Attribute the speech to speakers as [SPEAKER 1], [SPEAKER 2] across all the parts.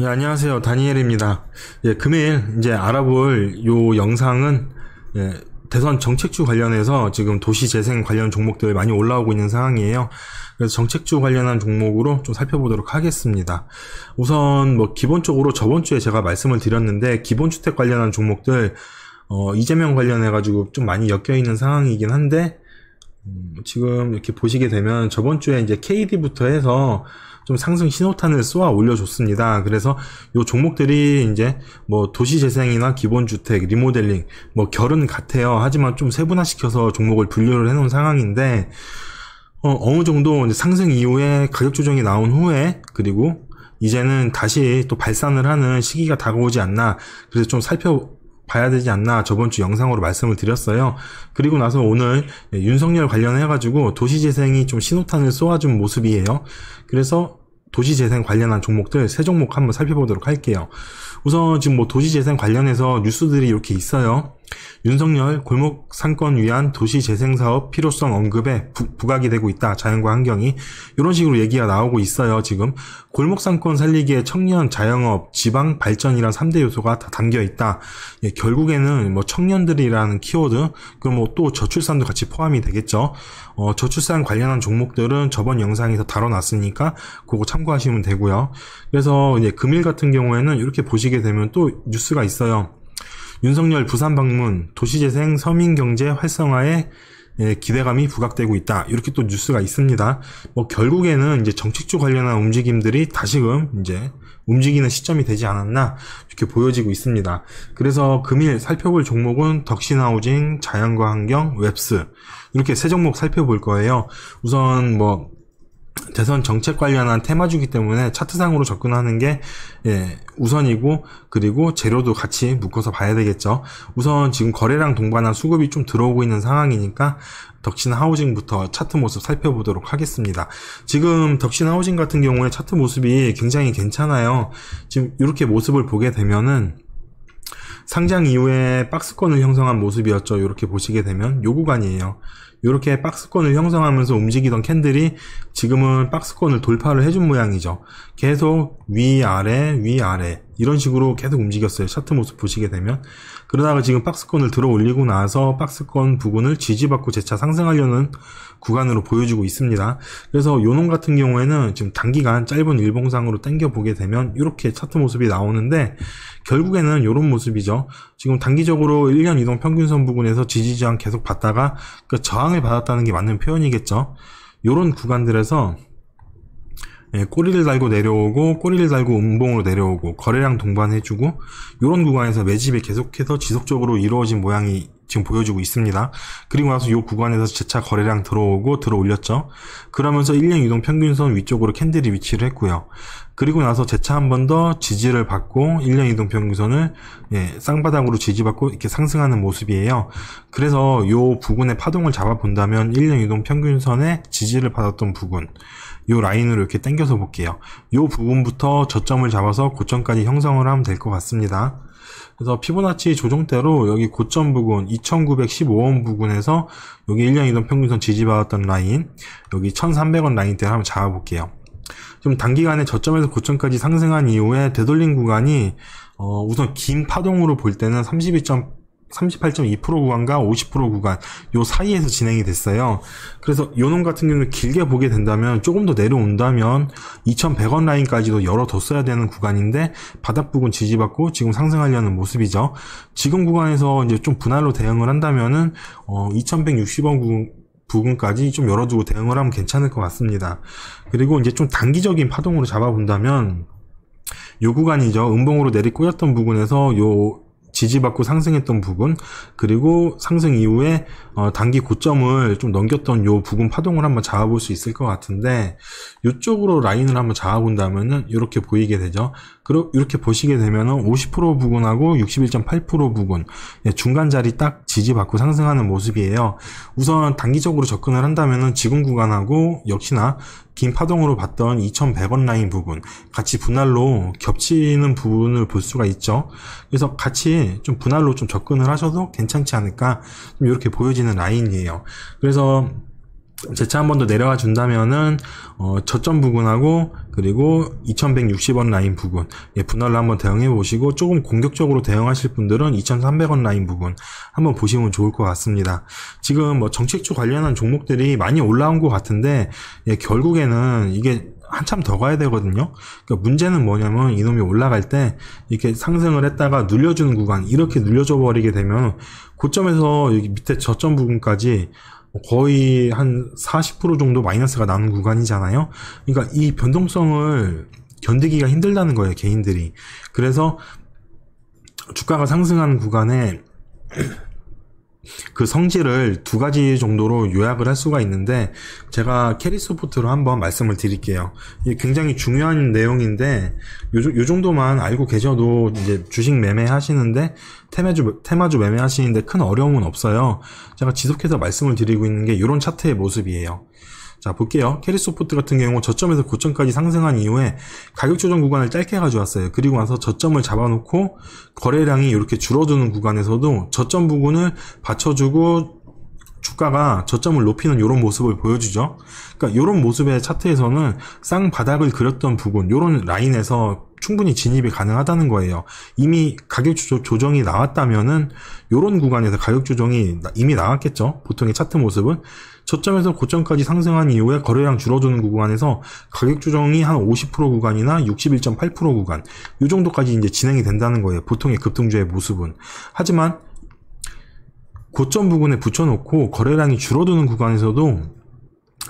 [SPEAKER 1] 예, 안녕하세요. 다니엘입니다. 예, 금일 이제 알아볼 요 영상은 대선 정책주 관련해서 지금 도시재생 관련 종목들 많이 올라오고 있는 상황이에요. 그래서 정책주 관련한 종목으로 좀 살펴보도록 하겠습니다. 우선 기본적으로 저번 주에 제가 말씀을 드렸는데 기본주택 관련한 종목들 이재명 관련해가지고 좀 많이 엮여 있는 상황이긴 한데 지금 이렇게 보시게 되면 저번 주에 이제 KD부터 해서 좀 상승 신호탄을 쏘아 올려줬습니다. 그래서 요 종목들이 이제 도시재생이나 기본주택, 리모델링, 결은 같아요. 하지만 좀 세분화시켜서 종목을 분류를 해놓은 상황인데, 어느 정도 이제 상승 이후에 가격 조정이 나온 후에, 그리고 이제는 다시 또 발산을 하는 시기가 다가오지 않나, 그래서 좀 살펴봐야 되지 않나 저번 주 영상으로 말씀을 드렸어요. 그리고 나서 오늘 윤석열 관련해가지고 도시재생이 좀 신호탄을 쏘아준 모습이에요. 그래서 도시재생 관련한 종목들 세 종목 한번 살펴보도록 할게요. 우선 지금 도시재생 관련해서 뉴스들이 이렇게 있어요. 윤석열 골목 상권 위한 도시재생 사업 필요성 언급에 부각이 되고 있다. 자연과 환경이 이런 식으로 얘기가 나오고 있어요. 지금 골목 상권 살리기에 청년, 자영업, 지방 발전이란 3대 요소가 다 담겨 있다. 예, 결국에는 청년들이라는 키워드, 그럼 또 저출산도 같이 포함이 되겠죠. 저출산 관련한 종목들은 저번 영상에서 다뤄놨으니까 그거 참고하시면 되고요. 그래서 이제 금일 같은 경우에는 이렇게 보시게 되면 또 뉴스가 있어요. 윤석열 부산 방문, 도시재생 서민경제 활성화에 기대감이 부각되고 있다. 이렇게 또 뉴스가 있습니다. 결국에는 이제 정책주 관련한 움직임들이 다시금 이제 움직이는 시점이 되지 않았나 이렇게 보여지고 있습니다. 그래서 금일 살펴볼 종목은 덕신하우징, 자연과 환경, 웹스 이렇게 세 종목 살펴볼 거예요. 우선 대선 정책 관련한 테마주기 때문에 차트상으로 접근하는 게 우선이고, 그리고 재료도 같이 묶어서 봐야 되겠죠. 우선 지금 거래량 동반한 수급이 좀 들어오고 있는 상황이니까 덕신하우징부터 차트 모습 살펴보도록 하겠습니다. 지금 덕신하우징 같은 경우에 차트 모습이 굉장히 괜찮아요. 지금 이렇게 모습을 보게 되면은 상장 이후에 박스권을 형성한 모습이었죠. 이렇게 보시게 되면 요 구간이에요. 이렇게 박스권을 형성하면서 움직이던 캔들이 지금은 박스권을 돌파를 해준 모양이죠. 계속 위아래 위아래 이런 식으로 계속 움직였어요. 차트 모습 보시게 되면. 그러다가 지금 박스권을 들어 올리고 나서 박스권 부근을 지지받고 재차 상승하려는 구간으로 보여주고 있습니다. 그래서 요놈 같은 경우에는 지금 단기간 짧은 일봉상으로 당겨보게 되면 이렇게 차트 모습이 나오는데 결국에는 이런 모습이죠. 지금 단기적으로 1년 이동 평균선 부근에서 지지저항 계속 받다가 저항을 받았다는 게 맞는 표현이겠죠. 요런 구간들에서 꼬리를 달고 내려오고 꼬리를 달고 음봉으로 내려오고 거래량 동반해주고 이런 구간에서 매집이 계속해서 지속적으로 이루어진 모양이 지금 보여주고 있습니다. 그리고 나서 이 구간에서 재차 거래량 들어오고 들어 올렸죠. 그러면서 1년 이동 평균선 위쪽으로 캔들이 위치를 했고요. 그리고 나서 재차 한 번 더 지지를 받고 1년 이동 평균선을 쌍바닥으로 지지받고 이렇게 상승하는 모습이에요. 그래서 이 부근의 파동을 잡아본다면 1년 이동 평균선에 지지를 받았던 부근 이 라인으로 이렇게 당겨서 볼게요. 이 부분부터 저점을 잡아서 고점까지 형성을 하면 될 것 같습니다. 그래서 피보나치 조정대로 여기 고점 부근 2915원 부근에서 여기 1년 이동 평균선 지지받았던 라인 여기 1300원 라인대를 한번 잡아볼게요. 좀 단기간에 저점에서 고점까지 상승한 이후에 되돌린 구간이 우선 긴 파동으로 볼 때는 38.2% 구간과 50% 구간 요 사이에서 진행이 됐어요. 그래서 요놈 같은 경우는 길게 보게 된다면 조금 더 내려온다면 2100원 라인까지도 열어뒀어야 되는 구간인데 바닥 부근 지지받고 지금 상승하려는 모습이죠. 지금 구간에서 이제 좀 분할로 대응을 한다면은 2160원 부근까지 좀 열어두고 대응을 하면 괜찮을 것 같습니다. 그리고 이제 좀 단기적인 파동으로 잡아본다면 요 구간이죠. 음봉으로 내리꼬였던 부분에서 요 지지받고 상승했던 부분 그리고 상승 이후에 단기 고점을 좀 넘겼던 요 부분 파동을 한번 잡아볼 수 있을 것 같은데 이쪽으로 라인을 한번 잡아본다면은 이렇게 보이게 되죠. 그리고 이렇게 보시게 되면은 50% 부근하고 61.8% 부근 중간 자리 딱 지지받고 상승하는 모습이에요. 우선 단기적으로 접근을 한다면은 지금 구간하고 역시나 긴 파동으로 봤던 2100원 라인 부분 같이 분할로 겹치는 부분을 볼 수가 있죠. 그래서 같이 좀 분할로 좀 접근을 하셔도 괜찮지 않을까 좀 이렇게 보여지는 라인이에요. 그래서 재차 한 번 더 내려와 준다면은 저점 부근하고 그리고 2160원 라인 부근 분할로 한번 대응해 보시고, 조금 공격적으로 대응하실 분들은 2300원 라인 부근 한번 보시면 좋을 것 같습니다. 지금 뭐 정책주 관련한 종목들이 많이 올라온 것 같은데 결국에는 이게 한참 더 가야 되거든요. 그러니까 문제는 뭐냐면 이놈이 올라갈 때 이렇게 상승을 했다가 눌려주는 구간, 이렇게 눌려줘 버리게 되면 고점에서 여기 밑에 저점 부분까지 거의 한 40% 정도 마이너스가 나는 구간이잖아요. 그러니까 이 변동성을 견디기가 힘들다는 거예요, 개인들이. 그래서 주가가 상승하는 구간에 그 성질을 두 가지 정도로 요약을 할 수가 있는데, 제가 캐리소프트로 한번 말씀을 드릴게요. 이게 굉장히 중요한 내용인데 요 정도만 알고 계셔도 이제 주식 매매 하시는데, 테마주 매매 하시는데 큰 어려움은 없어요. 제가 지속해서 말씀을 드리고 있는 게 이런 차트의 모습이에요. 자, 볼게요. 캐리소프트 같은 경우 저점에서 고점까지 상승한 이후에 가격 조정 구간을 짧게 가져왔어요. 그리고 나서 저점을 잡아놓고 거래량이 이렇게 줄어드는 구간에서도 저점 부분을 받쳐주고 주가가 저점을 높이는 이런 모습을 보여주죠. 그러니까 이런 모습의 차트에서는 쌍바닥을 그렸던 부분, 이런 라인에서 충분히 진입이 가능하다는 거예요. 이미 가격 조정이 나왔다면은 이런 구간에서 가격 조정이 이미 나왔겠죠. 보통의 차트 모습은 저점에서 고점까지 상승한 이후에 거래량 줄어드는 구간에서 가격 조정이 한 50% 구간이나 61.8% 구간, 이 정도까지 이제 진행이 된다는 거예요. 보통의 급등주의 모습은. 하지만 고점 부분에 붙여놓고 거래량이 줄어드는 구간에서도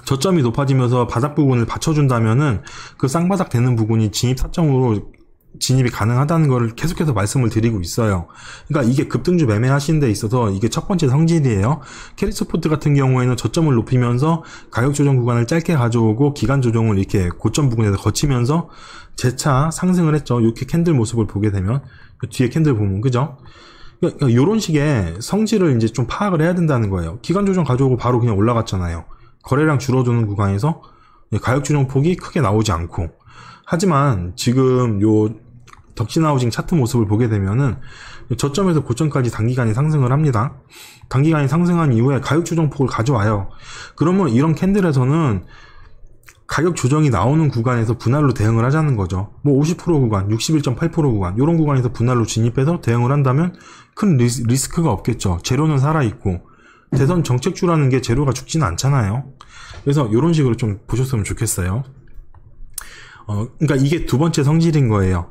[SPEAKER 1] 저점이 높아지면서 바닥 부분을 받쳐준다면은 그 쌍바닥 되는 부분이 진입 타점으로 진입이 가능하다는 걸 계속해서 말씀을 드리고 있어요. 그러니까 이게 급등주 매매하시는 데 있어서 이게 첫 번째 성질이에요. 캐리스포트 같은 경우에는 저점을 높이면서 가격 조정 구간을 짧게 가져오고 기간 조정을 이렇게 고점 부분에서 거치면서 재차 상승을 했죠. 이렇게 캔들 모습을 보게 되면 뒤에 캔들 보면, 그죠? 그러니까 이런 식의 성질을 이제 좀 파악을 해야 된다는 거예요. 기간 조정 가져오고 바로 그냥 올라갔잖아요. 거래량 줄어드는 구간에서 가격 조정 폭이 크게 나오지 않고. 하지만 지금 요 덕신하우징 차트 모습을 보게 되면은 저점에서 고점까지 단기간에 상승을 합니다. 단기간에 상승한 이후에 가격 조정폭을 가져와요. 그러면 이런 캔들에서는 가격 조정이 나오는 구간에서 분할로 대응을 하자는 거죠. 뭐 50% 구간, 61.8% 구간, 이런 구간에서 분할로 진입해서 대응을 한다면 큰 리스크가 없겠죠. 재료는 살아있고. 대선 정책주라는 게 재료가 죽지는 않잖아요. 그래서 이런 식으로 좀 보셨으면 좋겠어요. 그러니까 이게 두 번째 성질인 거예요.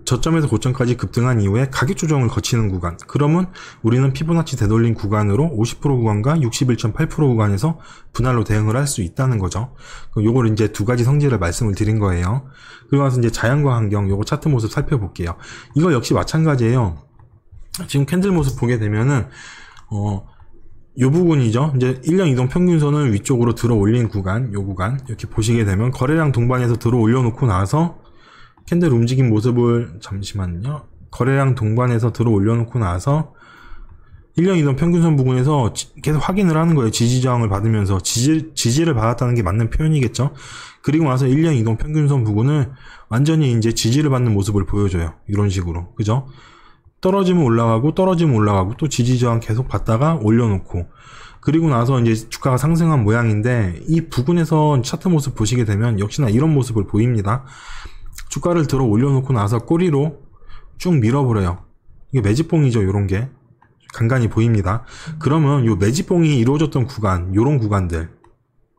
[SPEAKER 1] 저점에서 고점까지 급등한 이후에 가격 조정을 거치는 구간. 그러면 우리는 피보나치 되돌린 구간으로 50% 구간과 61.8% 구간에서 분할로 대응을 할 수 있다는 거죠. 요걸 이제 두 가지 성질을 말씀을 드린 거예요. 그리고 나서 이제 자연과 환경, 요거 차트 모습 살펴볼게요. 이거 역시 마찬가지예요. 지금 캔들 모습 보게 되면은, 요 부분이죠. 이제 1년 이동 평균선을 위쪽으로 들어 올린 구간, 요 구간, 이렇게 보시게 되면 거래량 동반해서 들어 올려놓고 나서 캔들 움직인 모습을, 잠시만요. 거래량 동반해서 들어 올려놓고 나서 1년 이동 평균선 부분에서 계속 확인을 하는 거예요. 지지저항을 받으면서. 지지를 받았다는 게 맞는 표현이겠죠. 그리고 나서 1년 이동 평균선 부분을 완전히 이제 지지를 받는 모습을 보여줘요. 이런 식으로. 그죠? 떨어지면 올라가고 또 지지저항 계속 받다가 올려놓고, 그리고 나서 이제 주가가 상승한 모양인데, 이 부근에서 차트 모습 보시게 되면 역시나 이런 모습을 보입니다. 주가를 들어 올려놓고 나서 꼬리로 쭉 밀어버려요. 이게 매집봉이죠. 요런 게 간간히 보입니다. 그러면 요 매집봉이 이루어졌던 구간, 요런 구간들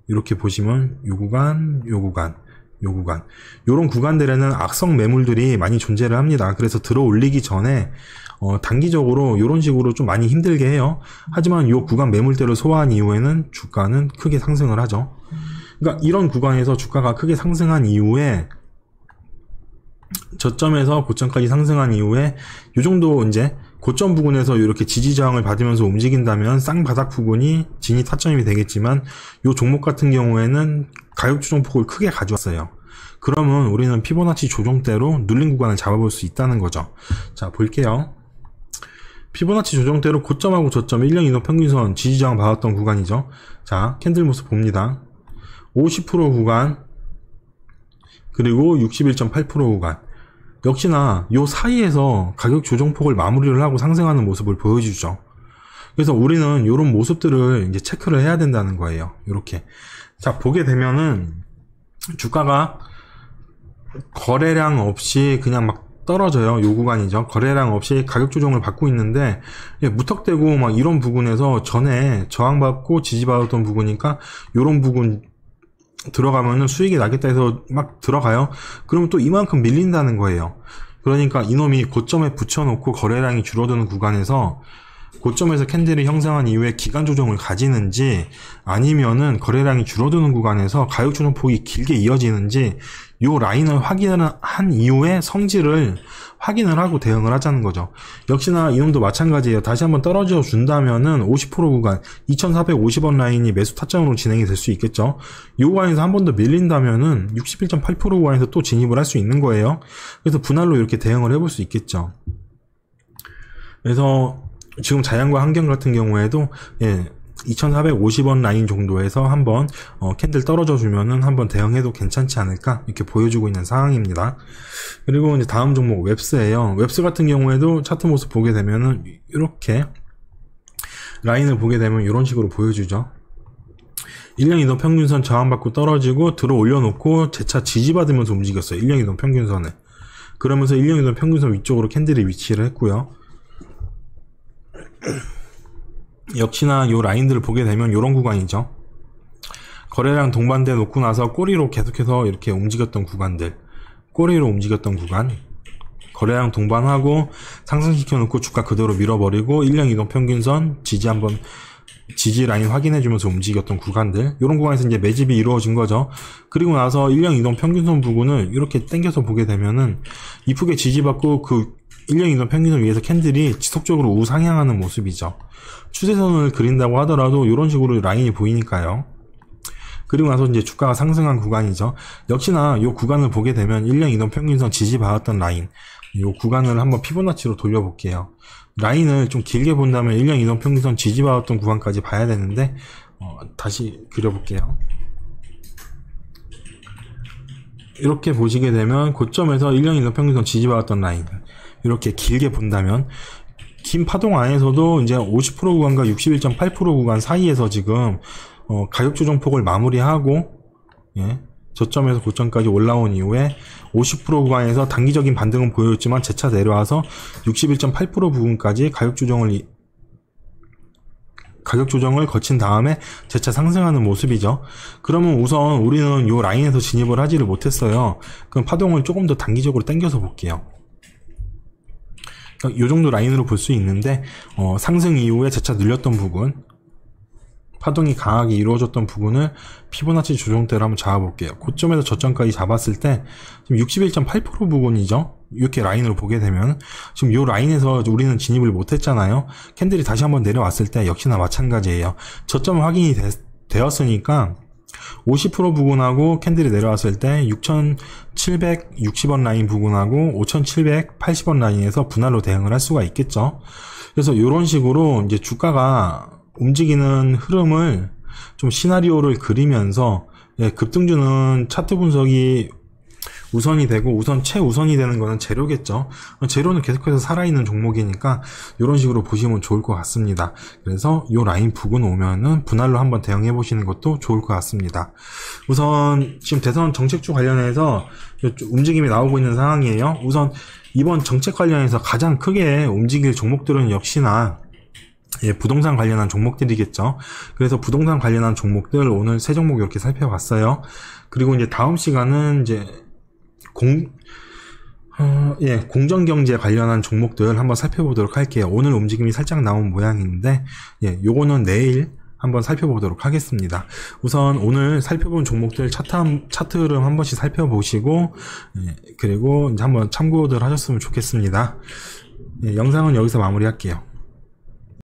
[SPEAKER 1] 이렇게 보시면 요 구간, 요 구간, 요 구간, 요런 구간들에는 악성 매물들이 많이 존재를 합니다. 그래서 들어 올리기 전에 단기적으로 요런 식으로 좀 많이 힘들게 해요. 하지만 요 구간 매물대를 소화한 이후에는 주가는 크게 상승을 하죠. 그러니까 이런 구간에서 주가가 크게 상승한 이후에, 저점에서 고점까지 상승한 이후에 요 정도 이제 고점 부근에서 이렇게 지지저항을 받으면서 움직인다면 쌍바닥 부분이 진입 타점이 되겠지만, 요 종목 같은 경우에는 가격 조정폭을 크게 가져왔어요. 그러면 우리는 피보나치 조정대로 눌린 구간을 잡아볼 수 있다는 거죠. 자, 볼게요. 피보나치 조정대로 고점하고 저점 1년 이동 평균선 지지저항 받았던 구간이죠. 자, 캔들 모습 봅니다. 50% 구간, 그리고 61.8% 구간. 역시나 요 사이에서 가격 조정폭을 마무리를 하고 상승하는 모습을 보여주죠. 그래서 우리는 이런 모습들을 이제 체크를 해야 된다는 거예요. 이렇게. 자, 보게 되면은 주가가 거래량 없이 그냥 막 떨어져요. 요 구간이죠. 거래량 없이 가격 조정을 받고 있는데, 무턱대고 막 이런 부분에서 전에 저항받고 지지받았던 부분이니까 요런 부분 들어가면은 수익이 나겠다 해서 막 들어가요. 그러면 또 이만큼 밀린다는 거예요. 그러니까 이놈이 고점에 붙여놓고 거래량이 줄어드는 구간에서 고점에서 캔들이 형성한 이후에 기간 조정을 가지는지, 아니면은 거래량이 줄어드는 구간에서 가격 조정폭이 길게 이어지는지 요 라인을 확인을 한 이후에 성질을 확인을 하고 대응을 하자는 거죠. 역시나 이놈도 마찬가지예요. 다시 한번 떨어져 준다면은 50% 구간 2450원 라인이 매수 타점으로 진행이 될 수 있겠죠. 이 구간에서 한 번 더 밀린다면은 61.8% 구간에서 또 진입을 할 수 있는 거예요. 그래서 분할로 이렇게 대응을 해볼 수 있겠죠. 그래서 지금 자연과 환경 같은 경우에도 2450원 라인 정도에서 한번 캔들 떨어져 주면은 한번 대응해도 괜찮지 않을까 이렇게 보여주고 있는 상황입니다. 그리고 이제 다음 종목 웹스예요. 웹스 같은 경우에도 차트 모습 보게 되면은 이렇게 라인을 보게 되면 이런 식으로 보여주죠. 1년 이동 평균선 저항받고 떨어지고 들어 올려놓고 재차 지지받으면서 움직였어요. 1년 이동 평균선을. 그러면서 1년 이동 평균선 위쪽으로 캔들이 위치를 했고요. 역시나 요 라인들을 보게 되면 요런 구간이죠. 거래량 동반대 놓고 나서 꼬리로 계속해서 이렇게 움직였던 구간들, 꼬리로 움직였던 구간, 거래량 동반하고 상승시켜 놓고 주가 그대로 밀어버리고 1년 이동 평균선 지지 라인 확인해주면서 움직였던 구간들, 요런 구간에서 이제 매집이 이루어진 거죠. 그리고 나서 1년 이동 평균선 부분을 이렇게 당겨서 보게 되면은 이쁘게 지지받고 그 1년 이동 평균선 위에서 캔들이 지속적으로 우상향하는 모습이죠. 추세선을 그린다고 하더라도 이런 식으로 라인이 보이니까요. 그리고 나서 이제 주가가 상승한 구간이죠. 역시나 이 구간을 보게 되면 1년 이동 평균선 지지받았던 라인, 이 구간을 한번 피보나치로 돌려볼게요. 라인을 좀 길게 본다면 1년 이동 평균선 지지받았던 구간까지 봐야 되는데 다시 그려볼게요. 이렇게 보시게 되면 고점에서 1년 이동 평균선 지지받았던 라인, 이렇게 길게 본다면 긴 파동 안에서도 이제 50% 구간과 61.8% 구간 사이에서 지금 가격 조정폭을 마무리하고 저점에서 고점까지 올라온 이후에 50% 구간에서 단기적인 반등은 보였지만 재차 내려와서 61.8% 부분까지 가격 조정을 거친 다음에 재차 상승하는 모습이죠. 그러면 우선 우리는 이 라인에서 진입을 하지를 못했어요. 그럼 파동을 조금 더 단기적으로 당겨서 볼게요. 이 정도 라인으로 볼 수 있는데 상승 이후에 재차 늘렸던 부분, 파동이 강하게 이루어졌던 부분을 피보나치 조정대로 한번 잡아볼게요. 고점에서 저점까지 잡았을 때 지금 61.8% 부분이죠. 이렇게 라인으로 보게 되면 지금 이 라인에서 우리는 진입을 못했잖아요. 캔들이 다시 한번 내려왔을 때 역시나 마찬가지예요. 저점 확인이 되었으니까 50% 부분하고 캔들이 내려왔을 때 6,760원 라인 부분하고 5,780원 라인에서 분할로 대응을 할 수가 있겠죠. 그래서 이런 식으로 이제 주가가 움직이는 흐름을 좀 시나리오를 그리면서 급등주는 차트 분석이 우선이 되고 최우선이 되는 거는 재료겠죠. 재료는 계속해서 살아있는 종목이니까 이런 식으로 보시면 좋을 것 같습니다. 그래서 이 라인 부근 오면은 분할로 한번 대응해 보시는 것도 좋을 것 같습니다. 우선 지금 대선 정책주 관련해서 움직임이 나오고 있는 상황이에요. 우선 이번 정책 관련해서 가장 크게 움직일 종목들은 역시나 부동산 관련한 종목들이겠죠. 그래서 부동산 관련한 종목들 오늘 세 종목 이렇게 살펴봤어요. 그리고 이제 다음 시간은 이제 공정경제 관련한 종목들 한번 살펴보도록 할게요. 오늘 움직임이 살짝 나온 모양인데, 요거는 내일 한번 살펴보도록 하겠습니다. 우선 오늘 살펴본 종목들 차트 흐름 한 번씩 살펴보시고, 그리고 이제 한번 참고들 하셨으면 좋겠습니다. 영상은 여기서 마무리할게요.